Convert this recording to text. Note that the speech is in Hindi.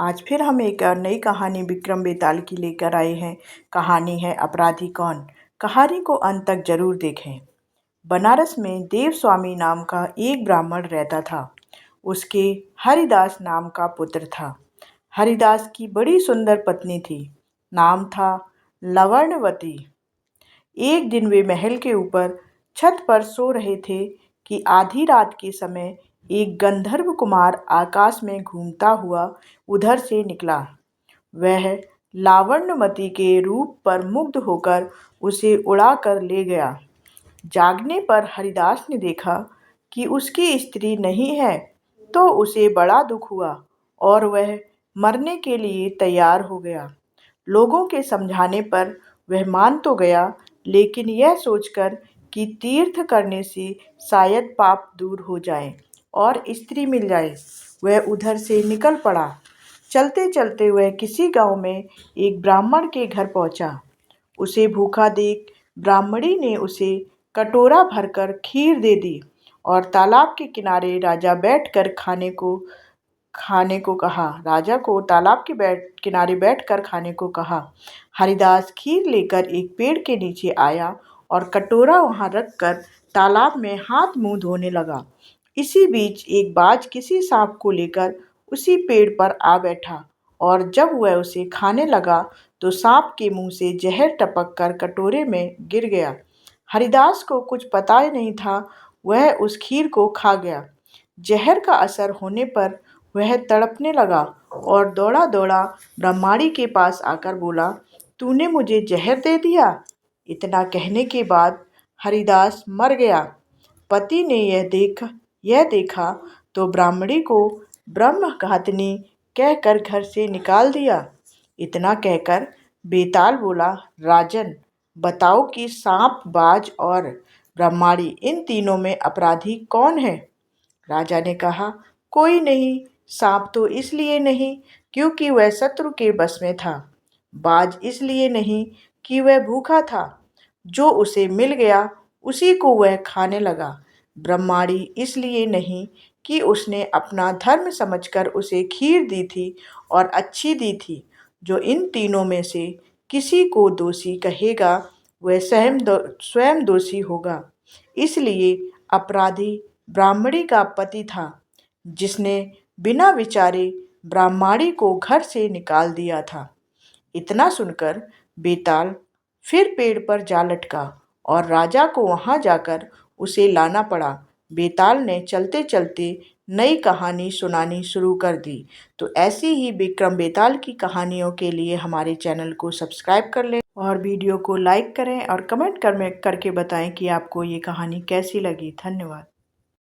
आज फिर हम एक नई कहानी विक्रम बेताल की लेकर आए हैं। कहानी है अपराधी कौन। कहानी को अंत तक जरूर देखें। बनारस में देव स्वामी नाम का एक ब्राह्मण रहता था। उसके हरिदास नाम का पुत्र था। हरिदास की बड़ी सुंदर पत्नी थी। नाम था लवणवती। एक दिन वे महल के ऊपर छत पर सो रहे थे कि आधी रात के समय एक गंधर्व कुमार आकाश में घूमता हुआ उधर से निकला। वह लावण्यमती के रूप पर मुग्ध होकर उसे उड़ा कर ले गया। जागने पर हरिदास ने देखा कि उसकी स्त्री नहीं है, तो उसे बड़ा दुख हुआ और वह मरने के लिए तैयार हो गया। लोगों के समझाने पर वह मान तो गया, लेकिन यह सोचकर कि तीर्थ करने से शायद पाप दूर हो जाए और स्त्री मिल जाए, वह उधर से निकल पड़ा। चलते चलते वह किसी गांव में एक ब्राह्मण के घर पहुंचा। उसे भूखा देख ब्राह्मणी ने उसे कटोरा भरकर खीर दे दी और तालाब के किनारे राजा को तालाब के किनारे बैठकर खाने को कहा। हरिदास खीर लेकर एक पेड़ के नीचे आया और कटोरा वहां रखकर तालाब में हाथ मुंह धोने लगा। इसी बीच एक बाज किसी सांप को लेकर उसी पेड़ पर आ बैठा और जब वह उसे खाने लगा तो सांप के मुंह से जहर टपक कर कटोरे में गिर गया। हरिदास को कुछ पता ही नहीं था, वह उस खीर को खा गया। जहर का असर होने पर वह तड़पने लगा और दौड़ा दौड़ा ब्रह्माणी के पास आकर बोला, तूने मुझे जहर दे दिया। इतना कहने के बाद हरिदास मर गया। पति ने यह देखा तो ब्राह्मणी को ब्रह्मघातिनी कहकर घर से निकाल दिया। इतना कहकर बेताल बोला, राजन, बताओ कि सांप, बाज और ब्रह्माणी, इन तीनों में अपराधी कौन है। राजा ने कहा, कोई नहीं। सांप तो इसलिए नहीं क्योंकि वह शत्रु के बस में था। बाज इसलिए नहीं कि वह भूखा था। जो उसे मिल गया उसी को वह खाने लगा। ब्रह्माणी इसलिए नहीं कि उसने अपना धर्म समझकर उसे खीर दी थी और अच्छी दी थी। जो इन तीनों में से किसी को दोषी कहेगा वह स्वयं दोषी होगा। इसलिए अपराधी ब्राह्मणी का पति था, जिसने बिना विचारे ब्राह्मणी को घर से निकाल दिया था। इतना सुनकर बेताल फिर पेड़ पर जा लटका और राजा को वहां जाकर उसे लाना पड़ा। बेताल ने चलते चलते नई कहानी सुनानी शुरू कर दी। तो ऐसी ही विक्रम बेताल की कहानियों के लिए हमारे चैनल को सब्सक्राइब कर लें और वीडियो को लाइक करें और कमेंट करके बताएं कि आपको ये कहानी कैसी लगी। धन्यवाद।